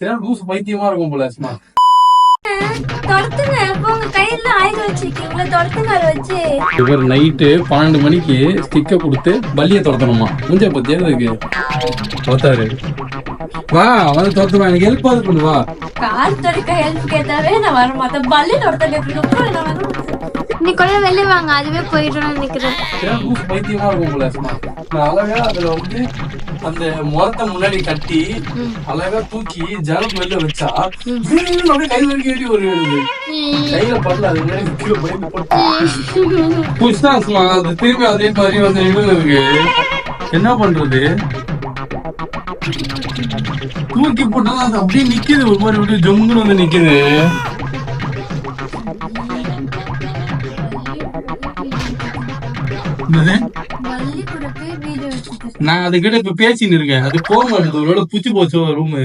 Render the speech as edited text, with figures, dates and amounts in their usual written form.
லூசு பைத்தியமா இருக்கும் போல சும்மா. இவர் நைட்டு 12 மணிக்கு ஸ்டிக்க கொடுத்து பல்லிய துரத்தணுமா. முஞ்ச பத்தியா இருக்கு துரத்தாரு. வா வந்து துரத்துவா, எனக்கு ஹெல்ப் ஆகுது பண்ணுவா. கார் தொடக்க ஹெல்ப் கேட்டாவே நான் வர மாட்டேன். பல்லி தொடக்க நீ கொஞ்சம் வெளியே வாங்க, அதுவே போயிட்டு நிக்கிறேன். லூசு பைத்தியமா இருக்கும் போல சும்மா. நான் அழகா அதுல வந்து அந்த முறத்தை முன்னாடி கட்டி அழகா தூக்கி ஜனக்கு வெளில வச்சா அப்படியே கையில வரைக்கும் ஏறி ஒரு கையில படல. அது முன்னாடி கீழே பயந்து போட்டு புதுசா சும்மா அது திரும்பி அதே மாதிரி வந்து இருக்கு. என்ன பண்றது? தூக்கி போட்டா அது அப்படியே நிக்குது, ஒரு மாதிரி அப்படியே ஜம்முன்னு வந்து நிக்குது. நான் அதுகிட்ட இப்ப பேசின்னு இருக்கேன், அது போக மாட்டேது. ஒரு பூச்சி போச்சு ரூமு.